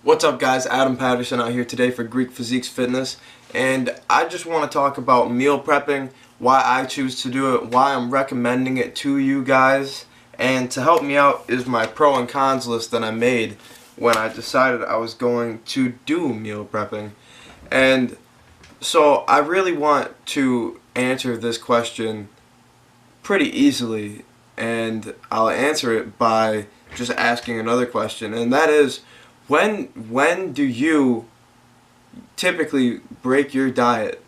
What's up guys, Adam Patterson out here today for Greek Physiques Fitness, and I just want to talk about meal prepping, why I choose to do it, why I'm recommending it to you guys, and to help me out is my pro and cons list that I made when I decided I was going to do meal prepping. And so I really want to answer this question pretty easily, and I'll answer it by just asking another question, and that is, when do you typically break your diet?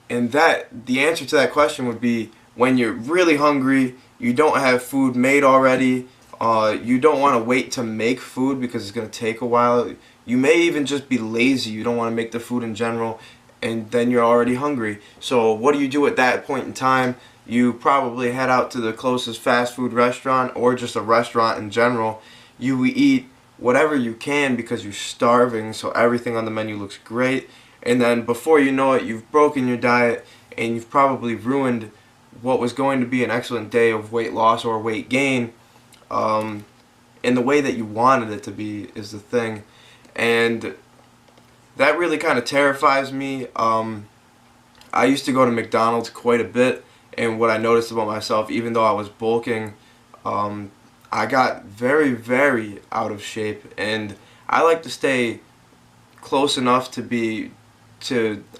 And the answer to that question would be when you're really hungry, you don't have food made already, you don't want to wait to make food because it's going to take a while. You may even just be lazy, you don't want to make the food in general, and then you're already hungry. So what do you do at that point in time? You probably head out to the closest fast food restaurant or just a restaurant in general. You eat whatever you can because you're starving, so everything on the menu looks great, and then before you know it, you've broken your diet and you've probably ruined what was going to be an excellent day of weight loss or weight gain in the way that you wanted it to be is the thing. And that really kind of terrifies me. I used to go to McDonald's quite a bit, and what I noticed about myself, even though I was bulking, I got very, very out of shape, and I like to stay close enough I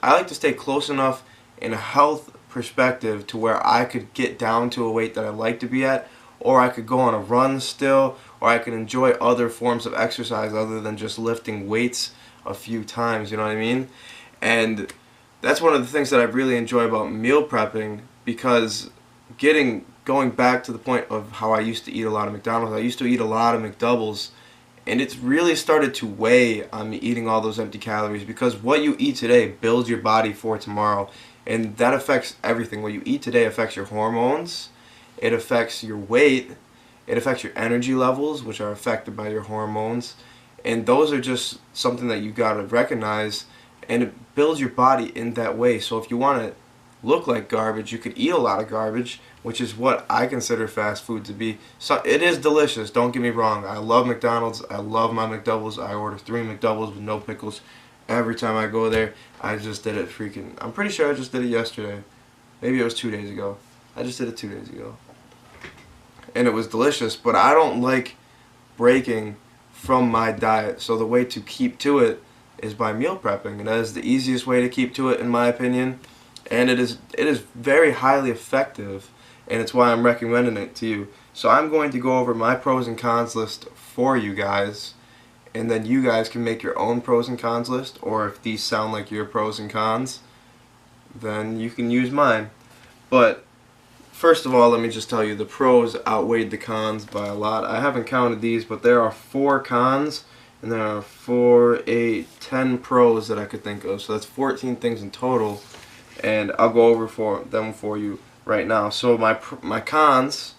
like to stay close enough in a health perspective to where I could get down to a weight that I like to be at, or I could go on a run still, or I could enjoy other forms of exercise other than just lifting weights a few times, you know what I mean? And that's one of the things that I really enjoy about meal prepping, because going back to the point of how I used to eat a lot of McDonald's, I used to eat a lot of McDoubles, and it's really started to weigh on me eating all those empty calories, because what you eat today builds your body for tomorrow, and that affects everything. What you eat today affects your hormones, it affects your weight, it affects your energy levels, which are affected by your hormones, and those are just something that you got to recognize, and it builds your body in that way. So if you want to look like garbage, you could eat a lot of garbage, which is what I consider fast food to be. So it is delicious, don't get me wrong. I love McDonald's, I love my McDoubles. I order 3 McDoubles with no pickles every time I go there. I just did it I'm pretty sure I just did it yesterday. Maybe it was 2 days ago. I just did it 2 days ago. And it was delicious, but I don't like breaking from my diet. So the way to keep to it is by meal prepping, and that is the easiest way to keep to it, in my opinion. And it is very highly effective, and it's why I'm recommending it to you. So I'm going to go over my pros and cons list for you guys, and then you guys can make your own pros and cons list, or if these sound like your pros and cons, then you can use mine. But first of all, let me just tell you, the pros outweighed the cons by a lot. I haven't counted these, but there are 4 cons, and there are 4, 8, 10 pros that I could think of. So that's 14 things in total, and I'll go over them for you right now. So my cons,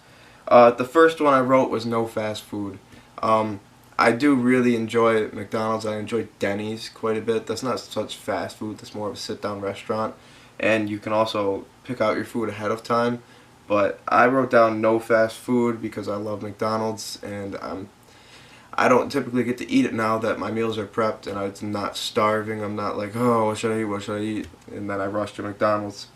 the first one I wrote was no fast food. I do really enjoy McDonald's. I enjoy Denny's quite a bit. That's not such fast food, that's more of a sit-down restaurant, and you can also pick out your food ahead of time. But I wrote down no fast food because I love McDonald's, and I don't typically get to eat it now that my meals are prepped and I'm not starving. I'm not like, oh, what should I eat, what should I eat, and then I rush to McDonald's.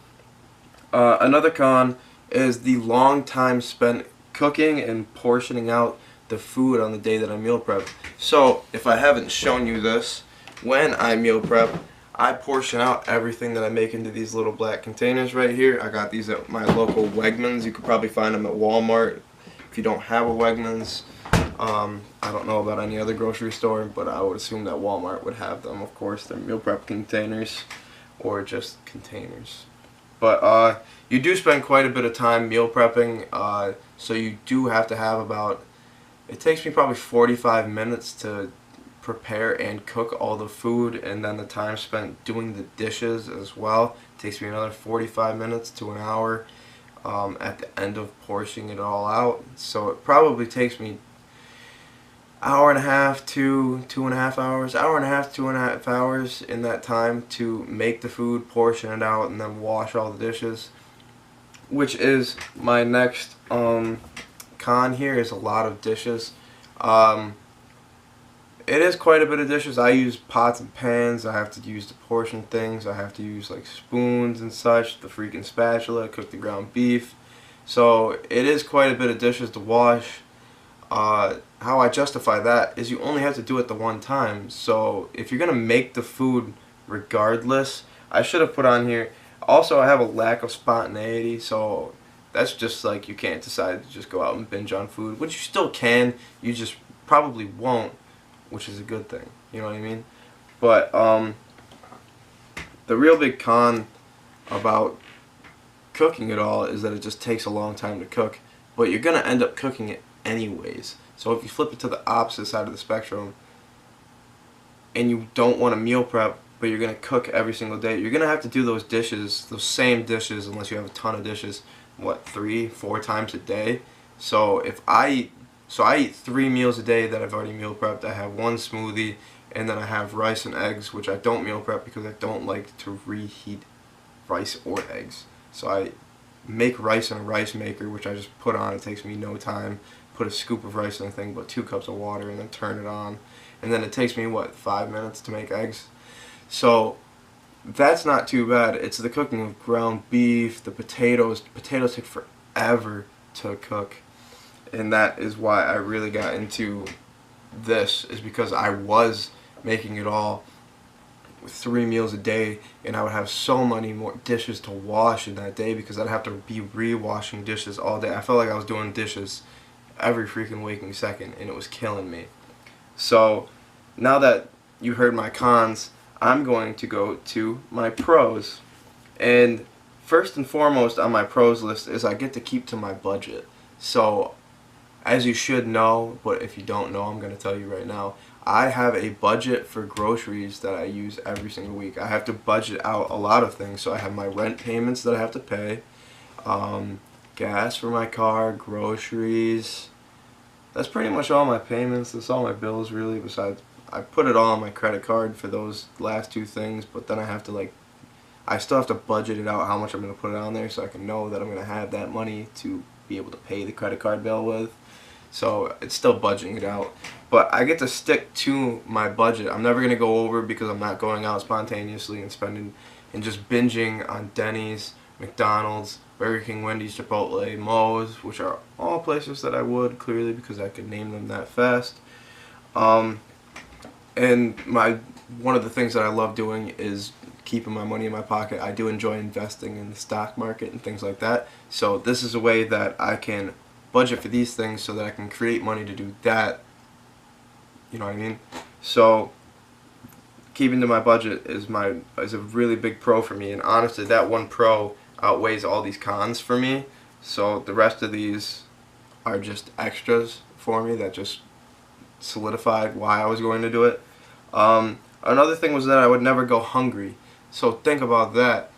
Another con is the long time spent cooking and portioning out the food on the day that I meal prep. So if I haven't shown you this, when I meal prep, I portion out everything that I make into these little black containers right here. I got these at my local Wegmans. You could probably find them at Walmart if you don't have a Wegmans. I don't know about any other grocery store, but I would assume that Walmart would have them. Of course, they're meal prep containers or just containers. But you do spend quite a bit of time meal prepping, so you do have to have it takes me probably 45 minutes to prepare and cook all the food, and then the time spent doing the dishes as well takes me another 45 minutes to an hour at the end of portioning it all out. So it probably takes me hour and a half to 2.5 hours, hour and a half to 2.5 hours in that time to make the food, portion it out, and then wash all the dishes, which is my next con here, is a lot of dishes. it is quite a bit of dishes. I use pots and pans. I have to use the portion things. I have to use like spoons and such. The freaking spatula, cook the ground beef. So it is quite a bit of dishes to wash. How I justify that is you only have to do it the one time. So if you're gonna make the food regardless, I should have put on here. Also, I have a lack of spontaneity, so that's just like you can't decide to just go out and binge on food, which you still can. You just probably won't, which is a good thing. You know what I mean? But the real big con about cooking it all is that it just takes a long time to cook, but you're gonna end up cooking it anyways. So if you flip it to the opposite side of the spectrum and you don't want to meal prep, but you're gonna cook every single day, you're gonna have to do those dishes, those same dishes, unless you have a ton of dishes, what, 3-4 times a day. So I eat 3 meals a day that I've already meal prepped. I have 1 smoothie, and then I have rice and eggs, which I don't meal prep because I don't like to reheat rice or eggs. So I make rice in a rice maker, which I just put on. It takes me no time. Put a scoop of rice in the thing, but 2 cups of water, and then turn it on. And then it takes me, what, 5 minutes to make eggs? So that's not too bad. It's the cooking of ground beef, the potatoes. Potatoes take forever to cook. And that is why I really got into this, is because I was making it all with 3 meals a day, and I would have so many more dishes to wash in that day because I'd have to be re-washing dishes all day. I felt like I was doing dishes every freaking waking second, and it was killing me. So now that you heard my cons, I'm going to go to my pros. And first and foremost on my pros list is I get to keep to my budget. So as you should know, but if you don't know, I'm going to tell you right now, I have a budget for groceries that I use every single week. I have to budget out a lot of things. So I have my rent payments that I have to pay, gas for my car, groceries. That's pretty much all my payments. That's all my bills really, besides I put it all on my credit card for those last 2 things, but then I have to I still have to budget it out how much I'm going to put it on there so I can know that I'm going to have that money to be able to pay the credit card bill with. So it's still budgeting it out. But I get to stick to my budget. I'm never going to go over because I'm not going out spontaneously and spending and just binging on Denny's, McDonald's, Burger King, Wendy's, Chipotle, Moe's, which are all places that I would, clearly, because I could name them that fast. And one of the things that I love doing is keeping my money in my pocket. I do enjoy investing in the stock market and things like that. So this is a way that I can budget for these things so that I can create money to do that. You know what I mean? So keeping to my budget is a really big pro for me, and honestly that one pro outweighs all these cons for me. So the rest of these are just extras for me that just solidified why I was going to do it. Another thing was that I would never go hungry. So think about that.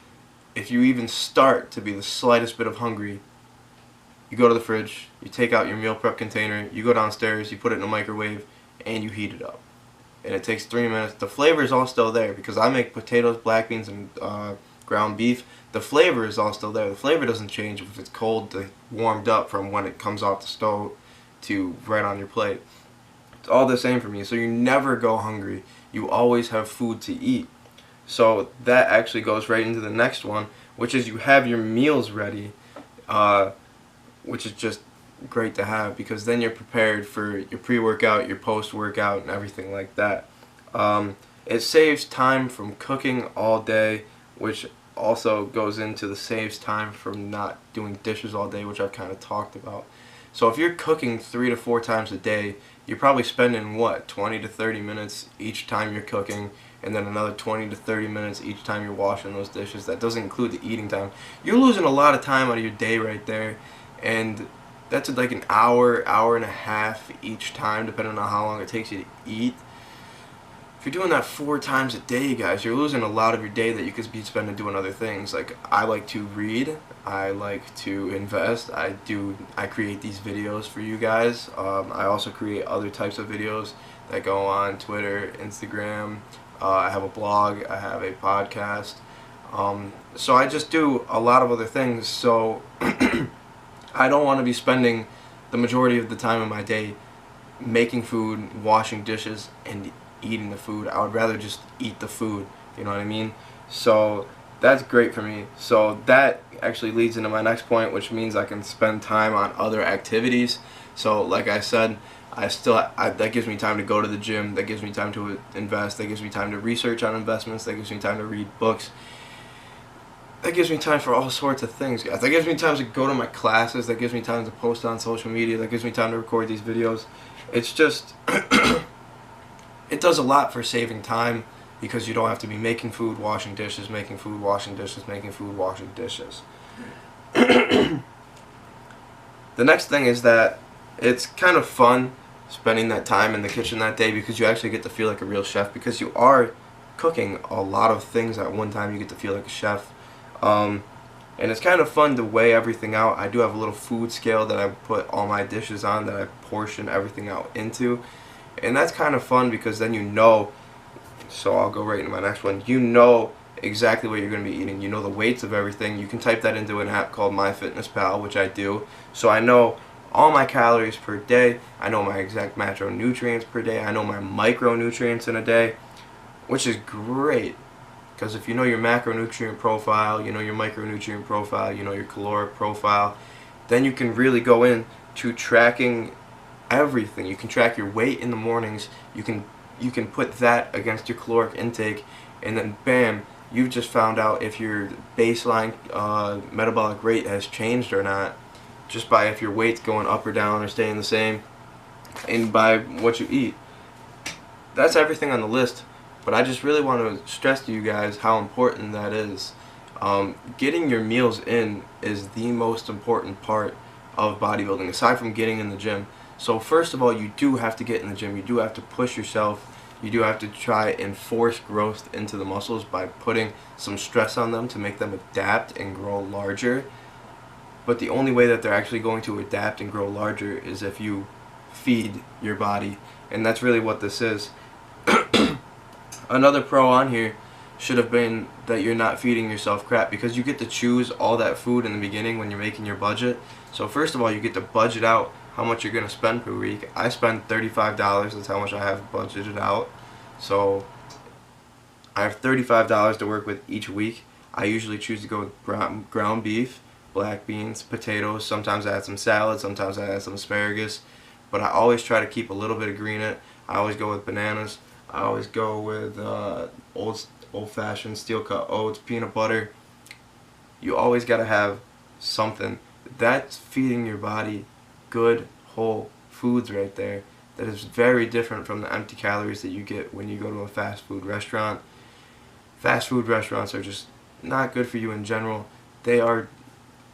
If you even start to be the slightest bit of hungry, you go to the fridge, you take out your meal prep container, you go downstairs, you put it in a microwave, and you heat it up. And it takes 3 minutes. The flavor is all still there because I make potatoes, black beans, and ground beef. The flavor is all still there. The flavor doesn't change if it's cold to warmed up from when it comes off the stove to right on your plate. It's all the same for me. So you never go hungry. You always have food to eat. So that actually goes right into the next one, which is you have your meals ready, which is just great to have because then you're prepared for your pre-workout, your post-workout, and everything like that. It saves time from cooking all day, which also goes into the saves time from not doing dishes all day, which I've kind of talked about. So if you're cooking 3 to 4 times a day, you're probably spending, what, 20 to 30 minutes each time you're cooking, and then another 20 to 30 minutes each time you're washing those dishes. That doesn't include the eating time. You're losing a lot of time out of your day right there, and that's like an hour, hour and a half each time, depending on how long it takes you to eat. If you're doing that 4 times a day, guys, you're losing a lot of your day that you could be spending doing other things. Like, I like to read, I like to invest, I create these videos for you guys. I also create other types of videos that go on Twitter, Instagram. I have a blog, I have a podcast. So I just do a lot of other things. So I don't want to be spending the majority of the time of my day making food, washing dishes, and eating the food. I would rather just eat the food, you know what I mean? So that's great for me. So that actually leads into my next point, which means I can spend time on other activities. So like I said, that gives me time to go to the gym, that gives me time to invest, that gives me time to research on investments, that gives me time to read books, that gives me time for all sorts of things, guys. That gives me time to go to my classes, that gives me time to post on social media, that gives me time to record these videos. It's just, it does a lot for saving time, because you don't have to be making food, washing dishes, making food, washing dishes, making food, washing dishes. The next thing is that it's kind of fun spending that time in the kitchen that day, because you actually get to feel like a real chef, because you are cooking a lot of things at one time. You get to feel like a chef. And it's kind of fun to weigh everything out. I do have a little food scale that I put all my dishes on, that I portion everything out into. And that's kind of fun, because then you know, so I'll go right into my next one. You know exactly what you're going to be eating. You know the weights of everything. You can type that into an app called MyFitnessPal, which I do. So I know all my calories per day. I know my exact macronutrients per day. I know my micronutrients in a day, which is great. Because if you know your macronutrient profile, you know your micronutrient profile, you know your caloric profile, then you can really go in to tracking everything. You can track your weight in the mornings. You can put that against your caloric intake, and then bam, you've just found out if your baseline metabolic rate has changed or not, just by if your weight's going up or down or staying the same, and by what you eat. That's everything on the list, but I just really want to stress to you guys how important that is. Getting your meals in is the most important part of bodybuilding, aside from getting in the gym. So first of all, you do have to get in the gym. You do have to push yourself. You do have to try and force growth into the muscles by putting some stress on them to make them adapt and grow larger. But the only way that they're actually going to adapt and grow larger is if you feed your body. And that's really what this is. Another pro on here should have been that you're not feeding yourself crap, because you get to choose all that food in the beginning when you're making your budget. So first of all, you get to budget out how much you're going to spend per week. I spend $35. That's how much I have budgeted out. So I have $35 to work with each week. I usually choose to go with ground beef, black beans, potatoes. Sometimes I add some salad, sometimes I add some asparagus. But I always try to keep a little bit of green in it. I always go with bananas. I always go with old-fashioned steel-cut oats, peanut butter. You always got to have something. That's feeding your body good, whole foods right there. That is very different from the empty calories that you get when you go to a fast food restaurant. Fast food restaurants are just not good for you in general. They are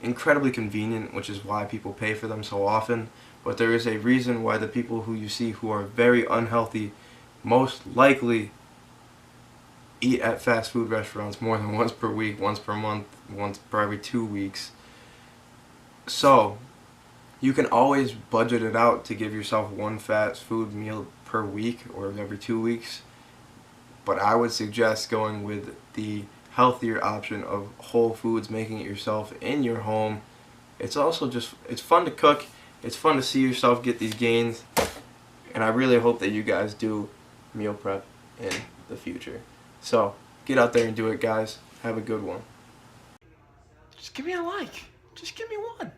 incredibly convenient, which is why people pay for them so often. But there is a reason why the people who you see who are very unhealthy most likely eat at fast food restaurants more than once per week, once per month, once per every 2 weeks. So you can always budget it out to give yourself one fast food meal per week or every 2 weeks. But I would suggest going with the healthier option of whole foods, making it yourself in your home. It's also just, it's fun to cook. It's fun to see yourself get these gains. And I really hope that you guys do meal prep in the future. So get out there and do it, guys. Have a good one. Just give me a like. Just give me one.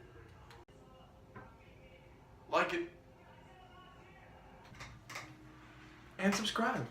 Like it. And subscribe.